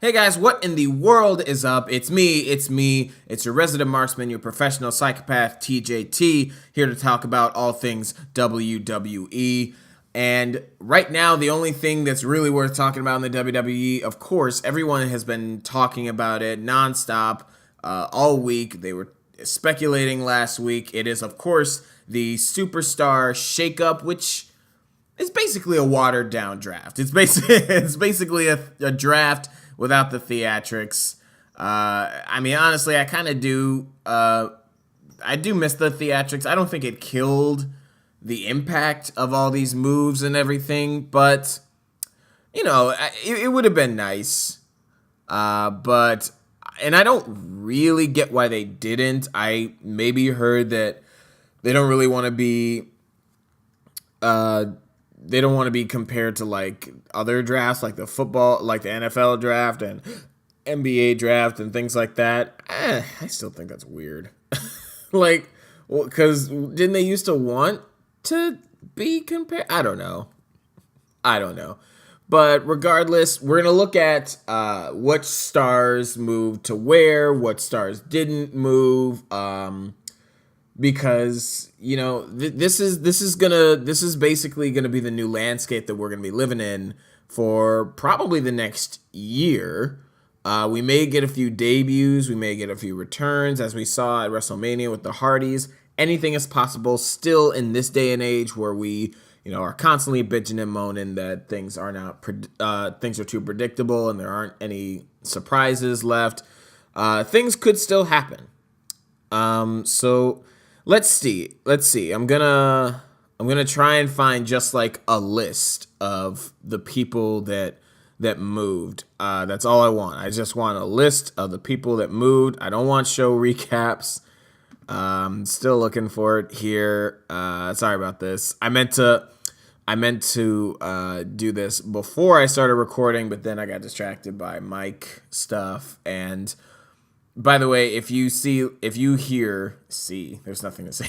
Hey guys, what in the world is up? It's me, it's your resident marksman, your professional psychopath, TJT, here to talk about all things WWE. And right now, the only thing that's really worth talking about in the WWE, of course, everyone has been talking about it nonstop all week. They were speculating last week. It is, of course, the Superstar Shakeup, which is basically a watered down draft. It's basically a draft without the theatrics. I mean, honestly, I kind of do. I do miss the theatrics. I don't think it killed the impact of all these moves and everything, but you know, it would have been nice. But I don't really get why they didn't. I maybe heard that they don't really want to be. They don't want to be compared to like other drafts, like the football, like the NFL draft and NBA draft and things like that. I still think that's weird. Like, because didn't they used to want to be compared? I don't know. But regardless, we're going to look at what stars moved to where, what stars didn't move. Because you know this is basically gonna be the new landscape that we're gonna be living in for probably the next year. We may get a few debuts, we may get a few returns, as we saw at WrestleMania with the Hardys. Anything is possible still in this day and age where we are constantly bitching and moaning that things are too predictable and there aren't any surprises left. Things could still happen. So let's see. I'm gonna try and find just like a list of the people that moved. That's all I want. I just want a list of the people that moved. I don't want show recaps. Still looking for it here. Sorry about this. I meant to do this before I started recording, but then I got distracted by mic stuff. And by the way, if you hear, there's nothing to say.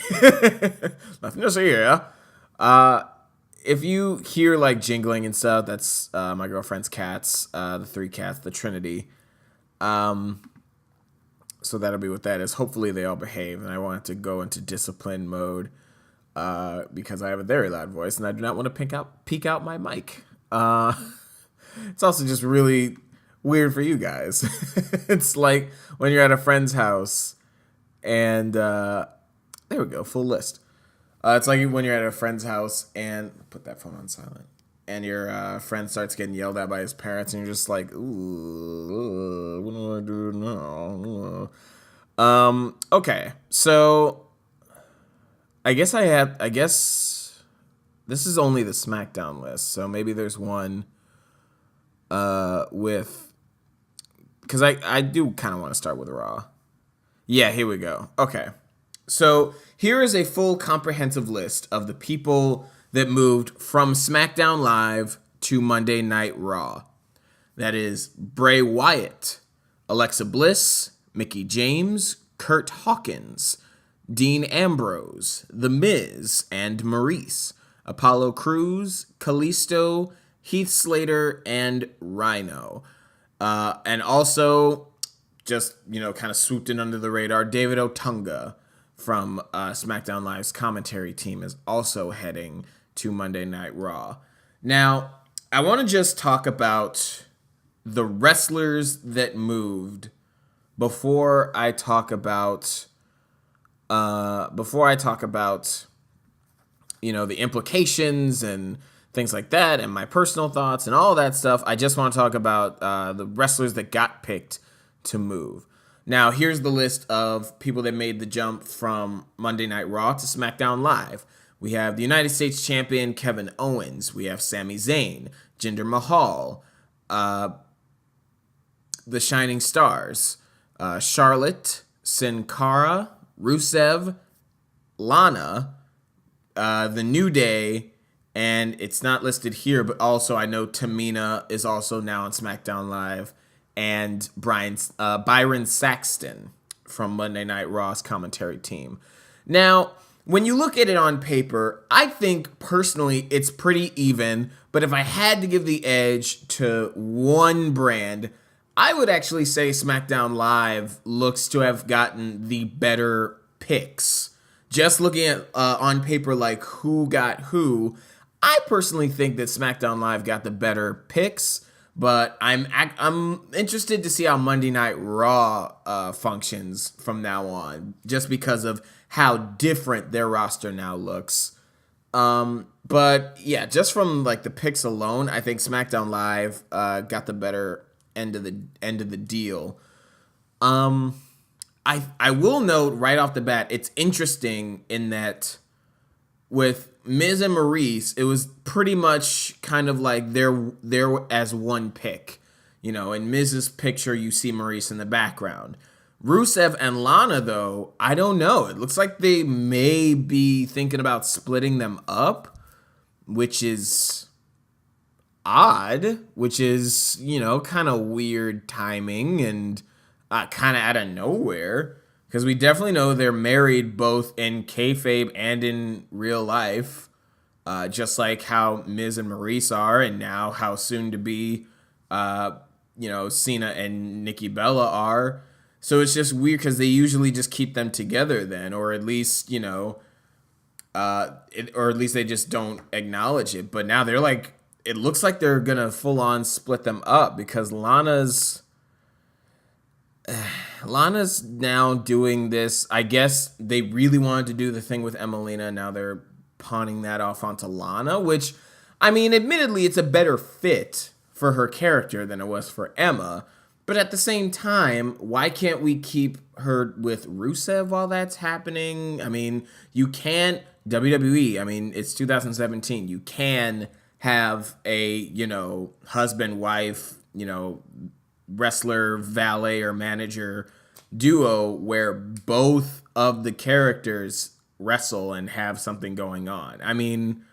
Nothing to see here. If you hear like jingling and stuff, that's my girlfriend's cats, the three cats, the Trinity. So that'll be what that is. Hopefully they all behave, and I want to go into discipline mode because I have a very loud voice, and I do not want to peek out my mic. It's also just really weird for you guys. It's like when you're at a friend's house and there we go, full list. It's like when you're at a friend's house and put that phone on silent and your friend starts getting yelled at by his parents and you're just like, ooh, what do I do now? Okay, so I guess this is only the Smackdown list, so maybe there's one with, because I do kind of want to start with Raw. Yeah, here we go. Okay. So here is a full comprehensive list of the people that moved from Smackdown Live to Monday Night Raw. That is Bray Wyatt, Alexa Bliss, Mickie James, Kurt Hawkins, Dean Ambrose, The Miz and Maurice, Apollo Crews, Kalisto, Heath Slater, and Rhino. And also, just, kind of swooped in under the radar, David Otunga from SmackDown Live's commentary team is also heading to Monday Night Raw. Now, I want to just talk about the wrestlers that moved before I talk about the implications and things like that, and my personal thoughts and all that stuff. I just want to talk about the wrestlers that got picked to move. Now, here's the list of people that made the jump from Monday Night Raw to SmackDown Live. We have the United States Champion Kevin Owens. We have Sami Zayn, Jinder Mahal, the Shining Stars, Charlotte, Sin Cara, Rusev, Lana, The New Day, and it's not listed here, but also I know Tamina is also now on SmackDown Live, and Byron Saxton from Monday Night Raw's commentary team. Now, when you look at it on paper, I think personally it's pretty even, but if I had to give the edge to one brand, I would actually say SmackDown Live looks to have gotten the better picks. Just looking at on paper, like who got who, I personally think that SmackDown Live got the better picks. But I'm interested to see how Monday Night Raw functions from now on, just because of how different their roster now looks. But yeah, just from like the picks alone, I think SmackDown Live got the better end of the deal. I will note right off the bat, it's interesting in that with Miz and Maurice, it was pretty much kind of like they're as one pick. You know, in Miz's picture, you see Maurice in the background. Rusev and Lana, though, I don't know. It looks like they may be thinking about splitting them up, which is odd, which is, you know, kind of weird timing and kind of out of nowhere. Because we definitely know they're married both in kayfabe and in real life. Just like how Miz and Maurice are, and now how soon to be, you know, Cena and Nikki Bella are. So it's just weird because they usually just keep them together then, or at least, you know, or at least they just don't acknowledge it. But now they're like, it looks like they're going to full on split them up because Lana's now doing this. I guess they really wanted to do the thing with Emelina. Now they're pawning that off onto Lana, which, I mean, admittedly, it's a better fit for her character than it was for Emma. But at the same time, why can't we keep her with Rusev while that's happening? I mean, you can't, WWE, I mean, it's 2017. You can have a, you know, husband, wife, you know, wrestler, valet, or manager duo where both of the characters wrestle and have something going on. I mean,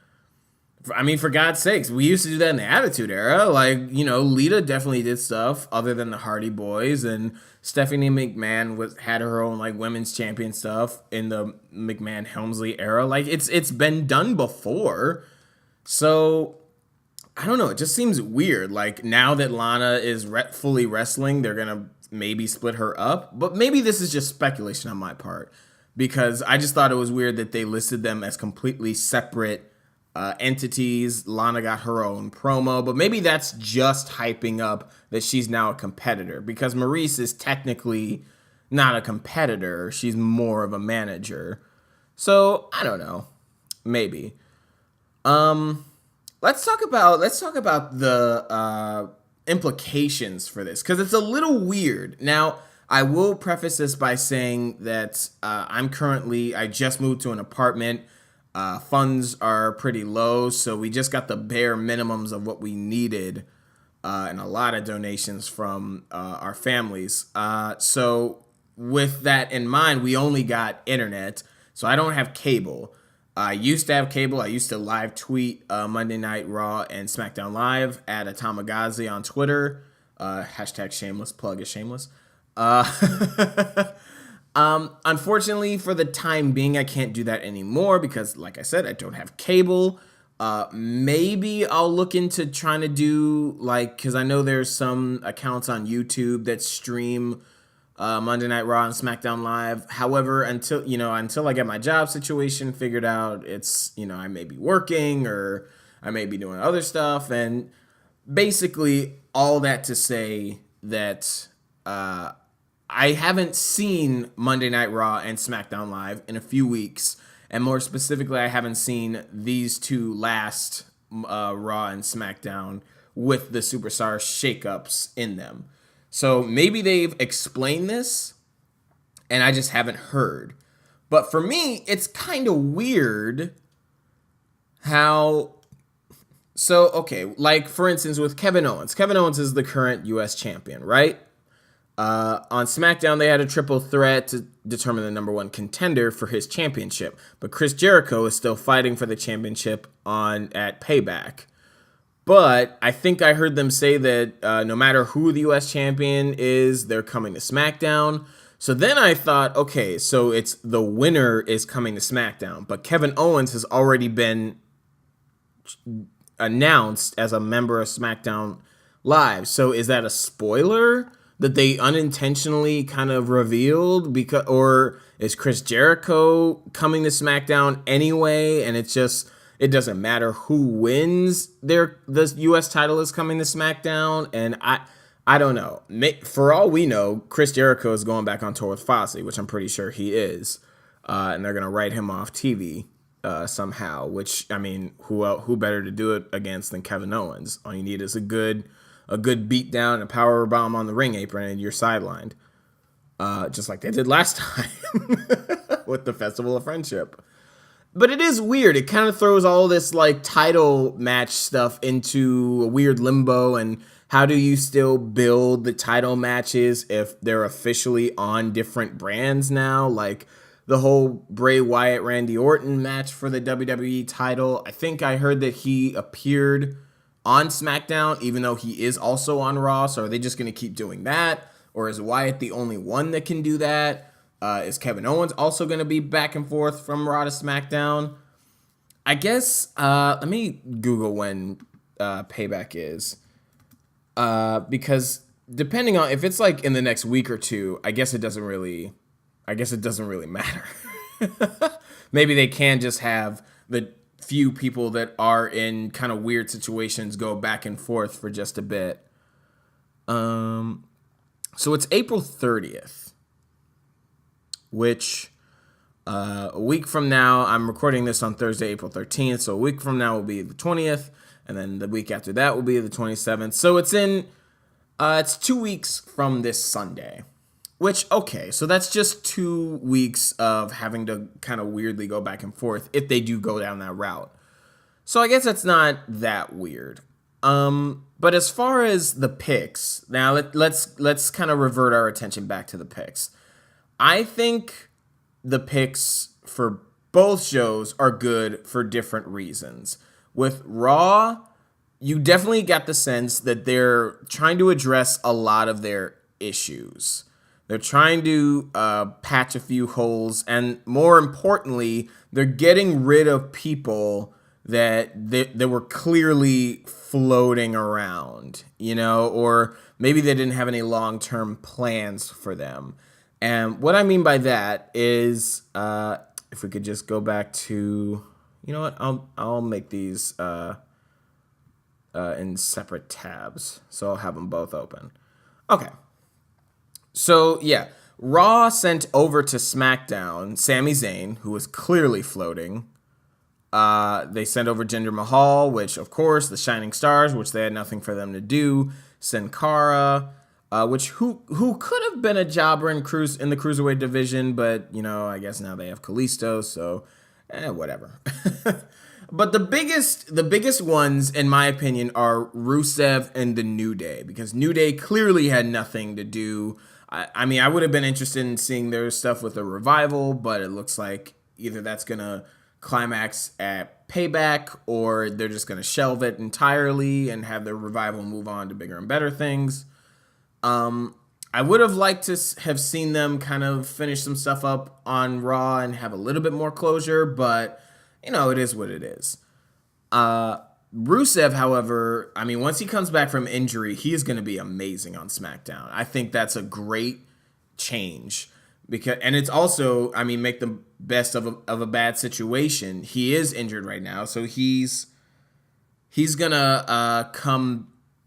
for God's sakes, we used to do that in the Attitude Era. Like, you know, Lita definitely did stuff other than the Hardy Boys, and Stephanie McMahon had her own like women's champion stuff in the McMahon Helmsley era. Like, it's been done before. So I don't know. It just seems weird. Like, now that Lana is fully wrestling, they're gonna maybe split her up. But maybe this is just speculation on my part, because I just thought it was weird that they listed them as completely separate entities. Lana got her own promo, but maybe that's just hyping up that she's now a competitor, because Maurice is technically not a competitor. She's more of a manager. So I don't know. Maybe. Let's talk about the implications for this, because it's a little weird. Now, I will preface this by saying that I just moved to an apartment. Funds are pretty low, so we just got the bare minimums of what we needed, and a lot of donations from our families. So with that in mind, we only got internet, so I don't have cable. I used to have cable. I used to live tweet Monday Night Raw and SmackDown Live at Atomagazi on Twitter. Hashtag shameless. Plug is shameless. Unfortunately, for the time being, I can't do that anymore because, like I said, I don't have cable. Maybe I'll look into trying to do, like, because I know there's some accounts on YouTube that stream Monday Night Raw and SmackDown Live. However, until I get my job situation figured out, it's, you know, I may be working or I may be doing other stuff. And basically all that to say that I haven't seen Monday Night Raw and SmackDown Live in a few weeks. And more specifically, I haven't seen these two last Raw and SmackDown with the superstar shakeups in them. So maybe they've explained this and I just haven't heard. But for me, it's kind of weird how... So, okay, like for instance with Kevin Owens. Kevin Owens is the current U.S. champion, right? On SmackDown, they had a triple threat to determine the number one contender for his championship. But Chris Jericho is still fighting for the championship at Payback. But I think I heard them say that no matter who the U.S. champion is, they're coming to SmackDown. So then I thought, okay, so it's the winner is coming to SmackDown. But Kevin Owens has already been announced as a member of SmackDown Live. So is that a spoiler that they unintentionally kind of revealed? Because, or is Chris Jericho coming to SmackDown anyway, and it's just, it doesn't matter who wins, the US title is coming to SmackDown? And I don't know. For all we know, Chris Jericho is going back on tour with Fozzy, which I'm pretty sure he is. And they're going to write him off TV somehow, which, I mean, who better to do it against than Kevin Owens? All you need is a good beat down, a power bomb on the ring apron, and you're sidelined. Just like they did last time with the Festival of Friendship. But it is weird. It kind of throws all this like title match stuff into a weird limbo. And how do you still build the title matches if they're officially on different brands now? Like the whole Bray Wyatt Randy Orton match for the WWE title. I think I heard that he appeared on SmackDown, even though he is also on Raw. So are they just going to keep doing that? Or is Wyatt the only one that can do that? Is Kevin Owens also going to be back and forth from Raw to SmackDown? I guess, let me Google when Payback is. Because depending on, if it's like in the next week or two, I guess it doesn't really matter. Maybe they can just have the few people that are in kind of weird situations go back and forth for just a bit. So it's April 30th. Which a week from now, I'm recording this on Thursday, April 13th. So a week from now will be the 20th. And then the week after that will be the 27th. So it's 2 weeks from this Sunday. Which, okay, so that's just 2 weeks of having to kind of weirdly go back and forth if they do go down that route. So I guess that's not that weird. But as far as the picks, now let's kind of revert our attention back to the picks. I think the picks for both shows are good for different reasons. With Raw, you definitely got the sense that they're trying to address a lot of their issues. They're trying to patch a few holes, and more importantly, they're getting rid of people that were clearly floating around, or maybe they didn't have any long-term plans for them. And what I mean by that is, if we could just go back to, you know what, I'll make these in separate tabs, so I'll have them both open. Okay. So yeah, Raw sent over to SmackDown Sami Zayn, who was clearly floating. They sent over Jinder Mahal, which of course the Shining Stars, which they had nothing for them to do. Sin Cara. Which who could have been a jobber in the cruiserweight division, but I guess now they have Kalisto, so whatever. But the biggest ones, in my opinion, are Rusev and the New Day, because New Day clearly had nothing to do. I mean, I would have been interested in seeing their stuff with a revival, but it looks like either that's gonna climax at Payback, or they're just gonna shelve it entirely and have their revival move on to bigger and better things. I would have liked to have seen them kind of finish some stuff up on Raw and have a little bit more closure, but, it is what it is. Rusev, however, I mean, once he comes back from injury, he is going to be amazing on SmackDown. I think that's a great change, and it's also, I mean, make the best of a bad situation. He is injured right now, so he's going to come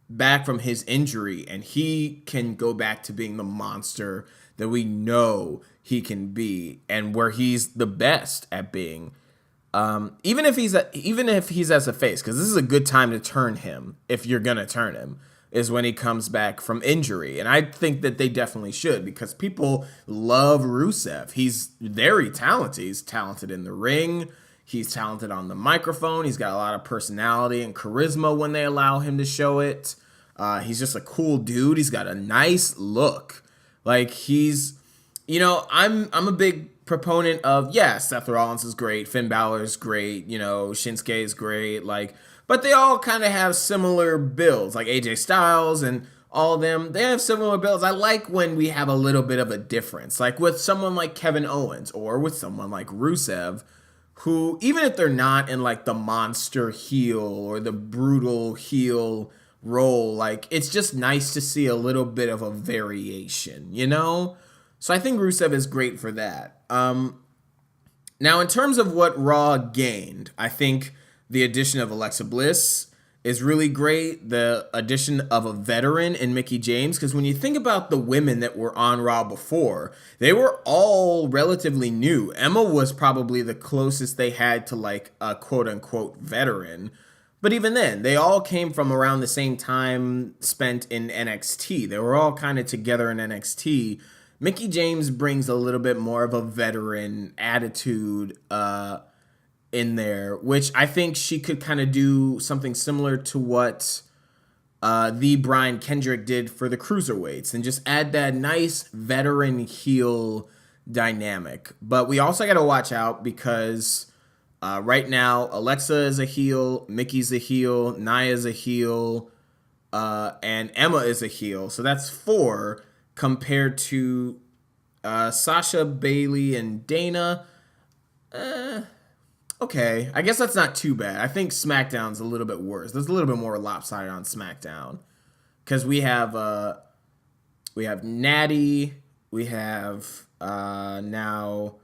back from his injury, and he can go back to being the monster that we know he can be, and where he's the best at being. Even if he's as a face, because this is a good time to turn him. If you're gonna turn him, is when he comes back from injury, and I think that they definitely should, because people love Rusev. He's very talented. He's talented in the ring. He's talented on the microphone. He's got a lot of personality and charisma when they allow him to show it. He's just a cool dude. He's got a nice look. Like, he's, I'm a big proponent of, Seth Rollins is great. Finn Balor is great. Shinsuke is great. But they all kind of have similar builds. Like AJ Styles and all of them, they have similar builds. I like when we have a little bit of a difference. Like with someone like Kevin Owens or with someone like Rusev, who, even if they're not in like the monster heel or the brutal heel role, like, it's just nice to see a little bit of a variation, you know? So I think Rusev is great for that. Now, in terms of what Raw gained, I think the addition of Alexa Bliss is really great. The addition of a veteran in Mickie James, because when you think about the women that were on Raw before, they were all relatively new. Emma was probably the closest they had to like a quote unquote veteran. But even then, they all came from around the same time spent in NXT. They were all kind of together in NXT. Mickie James brings a little bit more of a veteran attitude in there, which I think she could kind of do something similar to what the Brian Kendrick did for the Cruiserweights and just add that nice veteran heel dynamic. But we also got to watch out because right now Alexa is a heel, Mickey's a heel, Nia's a heel, and Emma is a heel. So that's 4 compared to Sasha, Bailey, and Dana. Okay, I guess that's not too bad. I think SmackDown's a little bit worse. There's a little bit more lopsided on SmackDown because we have Natty, we have now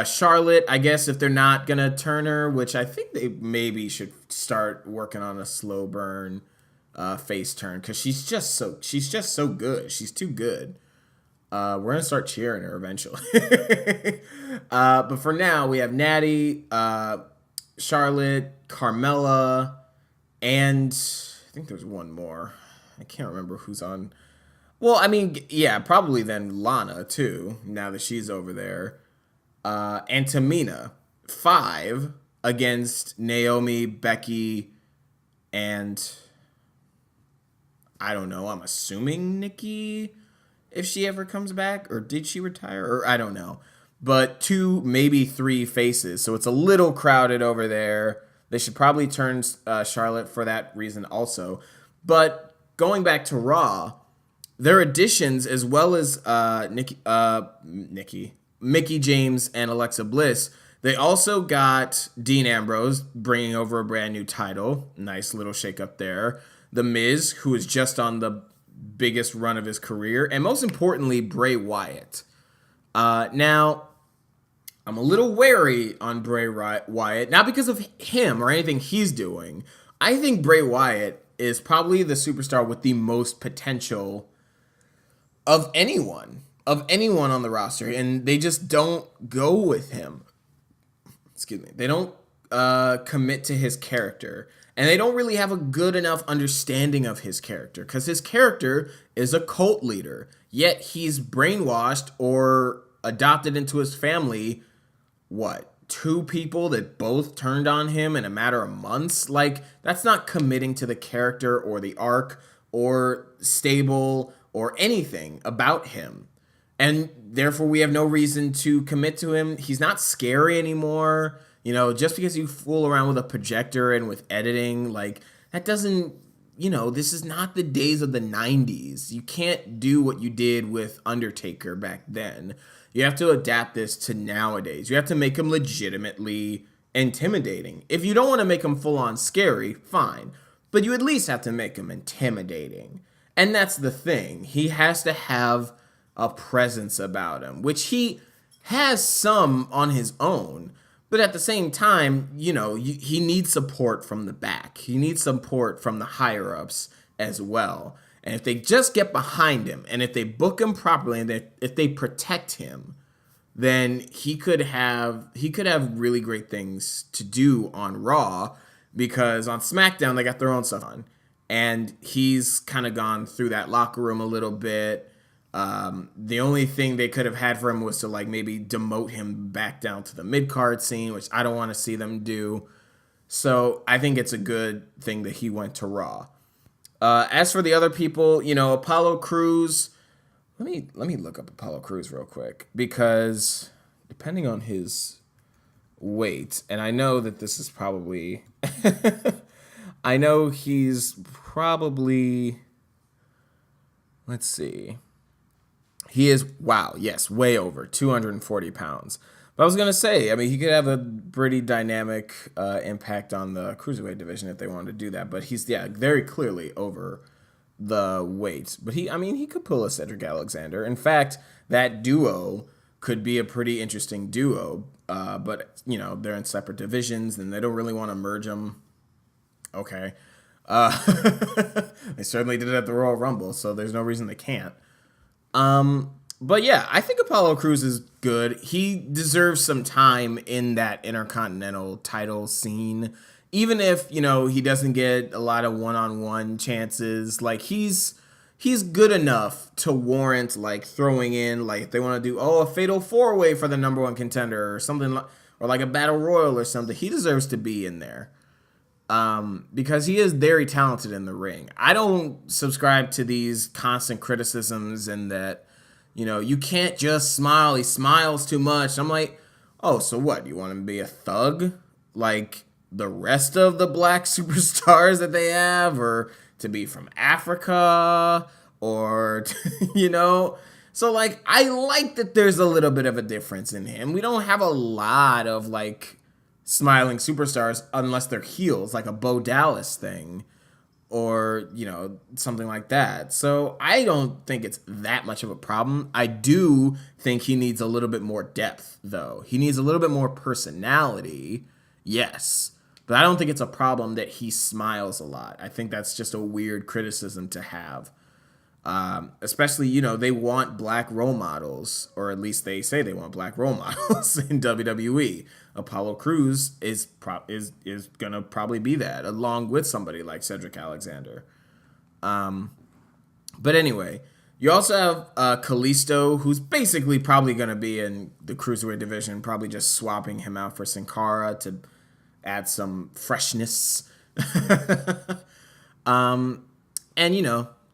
Charlotte. I guess if they're not gonna turn her, which I think they maybe should start working on a slow burn face turn because she's just so good. She's too good. We're going to start cheering her eventually. But for now, we have Natty, Charlotte, Carmella, and I think there's one more. I can't remember who's on. Well, I mean, yeah, probably then Lana, too, now that she's over there. And Tamina, 5 against Naomi, Becky, and I don't know, I'm assuming Nikki, if she ever comes back, or did she retire, or I don't know. But 2, maybe 3 faces, so it's a little crowded over there. They should probably turn Charlotte for that reason also. But going back to Raw, their additions, as well as Mickie James and Alexa Bliss, they also got Dean Ambrose bringing over a brand new title. Nice little shake up there. The Miz, who is just on the biggest run of his career, and most importantly, Bray Wyatt. Now, I'm a little wary on Bray Wyatt, not because of him or anything he's doing. I think Bray Wyatt is probably the superstar with the most potential of anyone on the roster, and they just don't go with him. Excuse me. They don't commit to his character. And they don't really have a good enough understanding of his character because his character is a cult leader, yet he's brainwashed or adopted into his family, 2 people that both turned on him in a matter of months? Like, that's not committing to the character or the arc or stable or anything about him. And therefore, we have no reason to commit to him. He's not scary anymore. You know, just because you fool around with a projector and with editing, like, that doesn't, this is not the days of the 90s. You can't do what you did with Undertaker back then. You have to adapt this to nowadays. You have to make him legitimately intimidating. If you don't want to make him full-on scary, fine. But you at least have to make him intimidating. And that's the thing. He has to have a presence about him, which he has some on his own. But at the same time, he needs support from the back. He needs support from the higher-ups as well. And if they just get behind him, and if they book him properly, and if they protect him, then he could have really great things to do on Raw, because on SmackDown, they got their own stuff on. And he's kind of gone through that locker room a little bit. The only thing they could have had for him was to maybe demote him back down to the mid-card scene, which I don't want to see them do. So I think it's a good thing that he went to Raw. As for the other people, Apollo Crews, let me look up Apollo Crews real quick, because depending on his weight, and I know that this is probably, I know he's probably, let's see. He is, wow, yes, way over 240 pounds. But I was gonna say, I mean, he could have a pretty dynamic impact on the cruiserweight division if they wanted to do that. But he's very clearly over the weight. But he could pull a Cedric Alexander. In fact, that duo could be a pretty interesting duo. But they're in separate divisions, and they don't really want to merge them. Okay. Uh, they certainly did it at the Royal Rumble, so there's no reason they can't. But yeah, I think Apollo Crews is good. He deserves some time in that Intercontinental title scene. Even if, he doesn't get a lot of one-on-one chances, like he's good enough to warrant like throwing in, like if they want to do a fatal four-way for the number one contender or something, or like a battle royal or something. He deserves to be in there. Because he is very talented in the ring. I don't subscribe to these constant criticisms and that, you can't just smile. He smiles too much. I'm like, oh, so what? You want him to be a thug like the rest of the black superstars that they have, or to be from Africa, or, So, like, I like that there's a little bit of a difference in him. We don't have a lot of, like, smiling superstars unless they're heels, like a Bo Dallas thing or, something like that. So I don't think it's that much of a problem. I do think he needs a little bit more depth, though. He needs a little bit more personality, yes. But I don't think it's a problem that he smiles a lot. I think that's just a weird criticism to have. Especially, they want black role models, or at least they say they want black role models in WWE. Apollo Crews is gonna probably be that, along with somebody like Cedric Alexander. But anyway, you also have Kalisto, who's basically probably gonna be in the cruiserweight division, probably just swapping him out for Sin Cara to add some freshness. And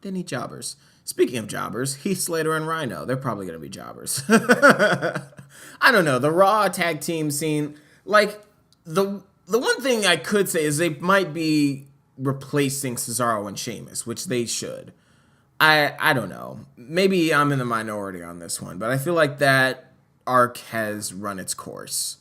they need jobbers. Speaking of jobbers, Heath Slater and Rhino, they're probably going to be jobbers. I don't know. The Raw tag team scene, like, the one thing I could say is they might be replacing Cesaro and Sheamus, which they should. I don't know. Maybe I'm in the minority on this one, but I feel like that arc has run its course.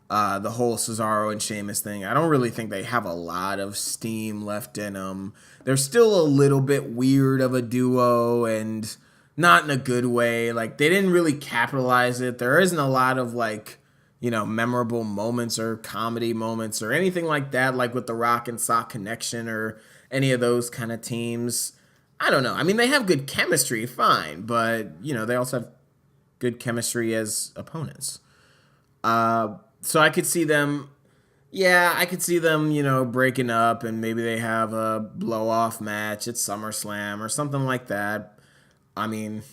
The whole Cesaro and Sheamus thing, I don't really think they have a lot of steam left in them. They're still a little bit weird of a duo, and not in a good way. Like, they didn't really capitalize it. There isn't a lot of, like, memorable moments or comedy moments or anything like that, like with the Rock and Sock Connection or any of those kind of teams. I don't know. I mean, they have good chemistry, fine, but, they also have good chemistry as opponents. So I could see them, breaking up, and maybe they have a blow-off match at SummerSlam or something like that. I mean,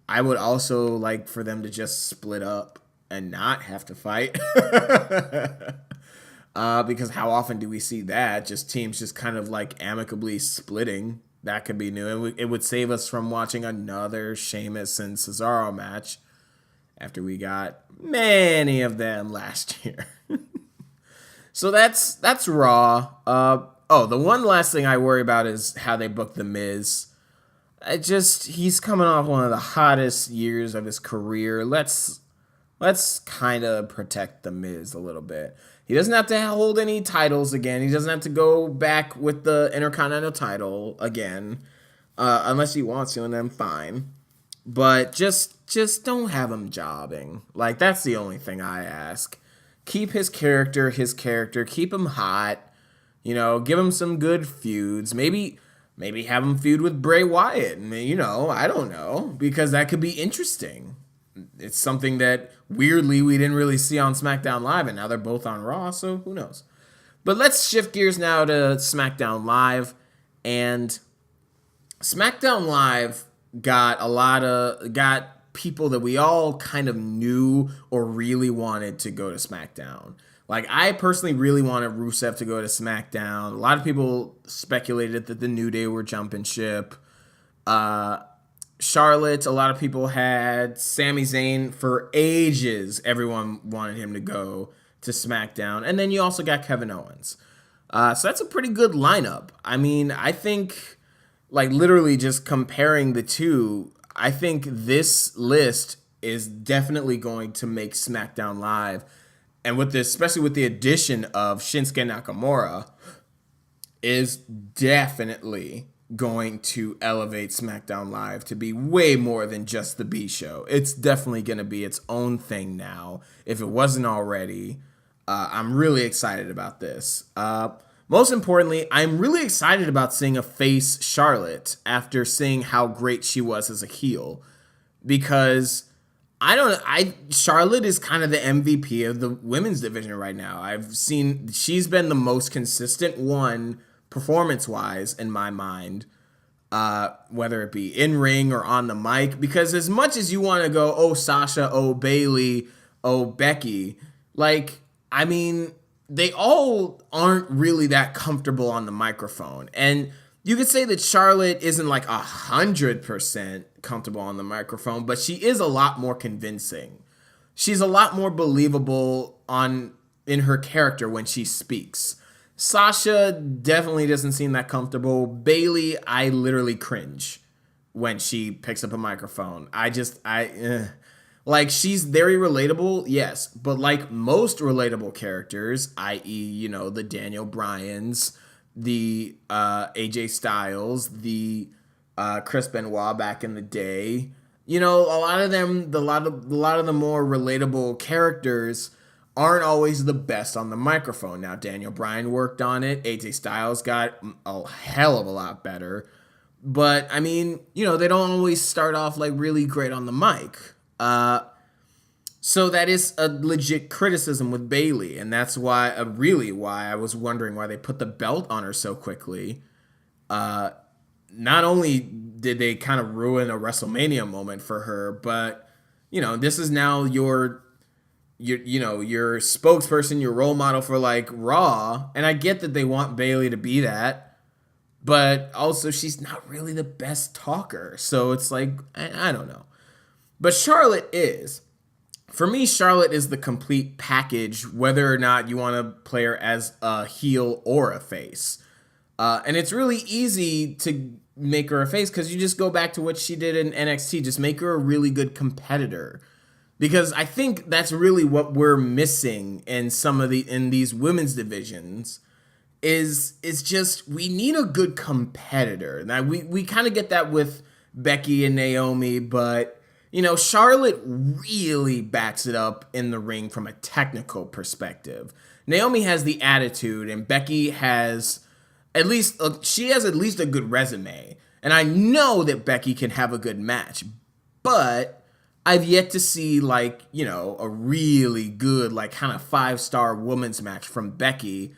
I would also like for them to just split up and not have to fight. Because how often do we see that? Just teams just kind of like amicably splitting. That could be new. It would save us from watching another Sheamus and Cesaro match after we got many of them last year. So that's Raw. The one last thing I worry about is how they book The Miz. He's coming off one of the hottest years of his career. Let's kind of protect The Miz a little bit. He doesn't have to hold any titles again. He doesn't have to go back with the Intercontinental title again, unless he wants to, and then fine. But just don't have him jobbing. Like, that's the only thing I ask. Keep his character. Keep him hot. Give him some good feuds. Maybe have him feud with Bray Wyatt. I don't know, because that could be interesting. It's something that, weirdly, we didn't really see on Smackdown Live, and now they're both on Raw, so who knows. But let's shift gears now to Smackdown Live. And Smackdown Live got people that we all kind of knew or really wanted to go to SmackDown. Like, I personally really wanted Rusev to go to SmackDown. A lot of people speculated that the New Day were jumping ship. Charlotte, a lot of people had Sami Zayn for ages. Everyone wanted him to go to SmackDown. And then you also got Kevin Owens. So that's a pretty good lineup. I mean, I think, like, literally just comparing the two, I think this list is definitely going to make SmackDown Live, and with this, especially with the addition of Shinsuke Nakamura, is definitely going to elevate SmackDown Live to be way more than just the B show. It's definitely going to be its own thing now, if it wasn't already. I'm really excited about this. Most importantly, I'm really excited about seeing a face Charlotte after seeing how great she was as a heel, because Charlotte is kind of the MVP of the women's division right now. I've seen she's been the most consistent one performance-wise in my mind, whether it be in ring or on the mic, because as much as you want to go, oh, Sasha, oh, Bayley, oh, Becky, like, I mean, they all aren't really that comfortable on the microphone. And you could say that Charlotte isn't like 100% comfortable on the microphone, but she is a lot more convincing. She's a lot more believable in her character when she speaks. Sasha definitely doesn't seem that comfortable. Bayley, I literally cringe when she picks up a microphone. Like, she's very relatable, yes, but like most relatable characters, i.e., the Daniel Bryans, the AJ Styles, the Chris Benoit back in the day, a lot of them, a lot of the more relatable characters aren't always the best on the microphone. Now, Daniel Bryan worked on it. AJ Styles got a hell of a lot better. But, I mean, they don't always start off like really great on the mic. So that is a legit criticism with Bayley. And that's why I was wondering why they put the belt on her so quickly. Not only did they kind of ruin a WrestleMania moment for her, but, this is now your spokesperson, your role model for like Raw. And I get that they want Bayley to be that, but also she's not really the best talker. So it's like, I don't know. But Charlotte is. For me, Charlotte is the complete package, whether or not you want to play her as a heel or a face. And it's really easy to make her a face because you just go back to what she did in NXT. Just make her a really good competitor. Because I think that's really what we're missing in in these women's divisions is just we need a good competitor. Now we kind of get that with Becky and Naomi, but Charlotte really backs it up in the ring from a technical perspective. Naomi has the attitude, and Becky has at least a good resume. And I know that Becky can have a good match, but I've yet to see a really good kind of 5-star women's match from Becky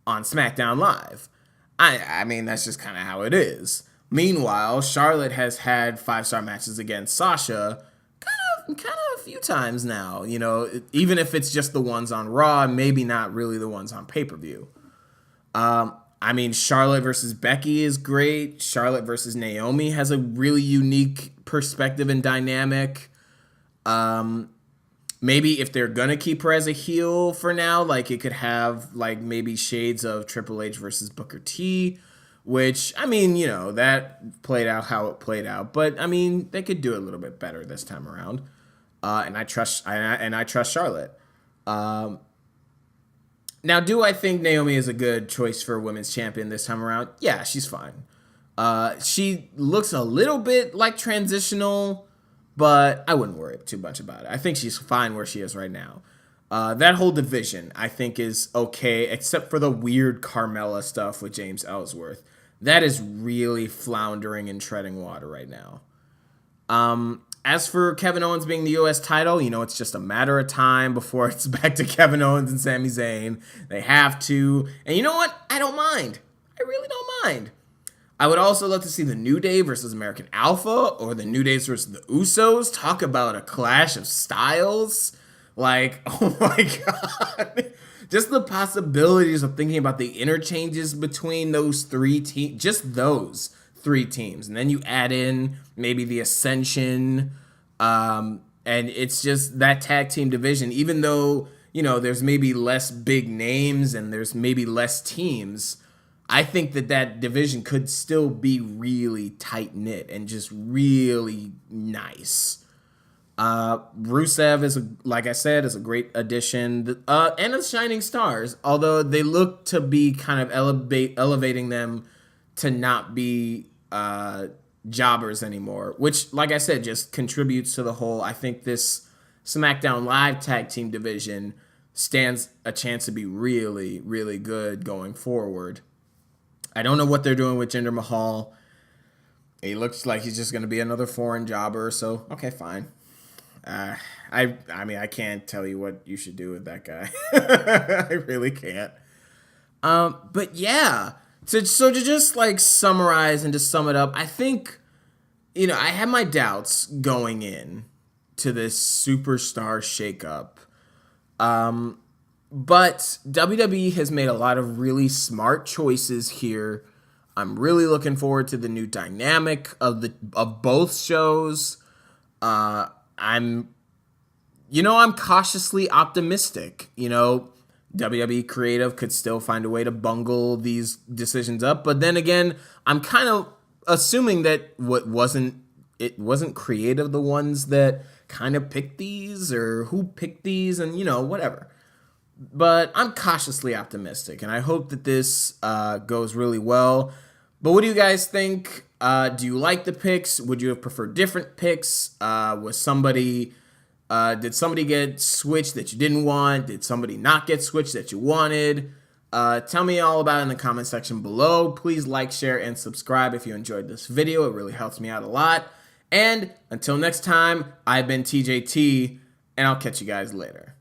on SmackDown Live. I mean, that's just kind of how it is. Meanwhile, Charlotte has had 5-star matches against Sasha kind of a few times now, even if it's just the ones on Raw, maybe not really the ones on pay-per-view. I mean, Charlotte versus Becky is great. Charlotte versus Naomi has a really unique perspective and dynamic. Maybe if they're gonna keep her as a heel for now, it could have maybe shades of Triple H versus Booker T, which, I mean, that played out how it played out. But, I mean, they could do it a little bit better this time around. And I trust Charlotte. Now, do I think Naomi is a good choice for women's champion this time around? Yeah, she's fine. She looks a little bit transitional, but I wouldn't worry too much about it. I think she's fine where she is right now. That whole division, I think, is okay, except for the weird Carmella stuff with James Ellsworth. That is really floundering and treading water right now. As for Kevin Owens being the U.S. title, it's just a matter of time before it's back to Kevin Owens and Sami Zayn. They have to. And you know what? I don't mind. I really don't mind. I would also love to see the New Day versus American Alpha, or the New Day versus the Usos. Talk about a clash of styles. Oh my God. Just the possibilities of thinking about the interchanges between those three teams, just those three teams. And then you add in maybe the Ascension, and it's just that tag team division, even though, there's maybe less big names and there's maybe less teams, I think that division could still be really tight-knit and just really nice. Rusev is, like I said, is a great addition, and a shining stars. Although they look to be kind of elevating them to not be jobbers anymore, which, like I said, just contributes to the whole. I think this Smackdown Live tag team division stands a chance to be really, really good going forward. I don't know what they're doing with Jinder Mahal. He looks like he's just going to be another foreign jobber, so okay, fine. I mean, I can't tell you what you should do with that guy. I really can't. But yeah, so to just like summarize and to sum it up, I think, I had my doubts going in to this superstar shakeup. But WWE has made a lot of really smart choices here. I'm really looking forward to the new dynamic of both shows. I'm cautiously optimistic. WWE creative could still find a way to bungle these decisions up, but then again, I'm kind of assuming that it wasn't creative the ones that kind of picked these, or who picked these, and whatever. But I'm cautiously optimistic, and I hope that this goes really well. But what do you guys think? Do you like the picks? Would you have preferred different picks? Did somebody get switched that you didn't want? Did somebody not get switched that you wanted? Tell me all about it in the comment section below. Please like, share, and subscribe if you enjoyed this video. It really helps me out a lot. And until next time, I've been TJT, and I'll catch you guys later.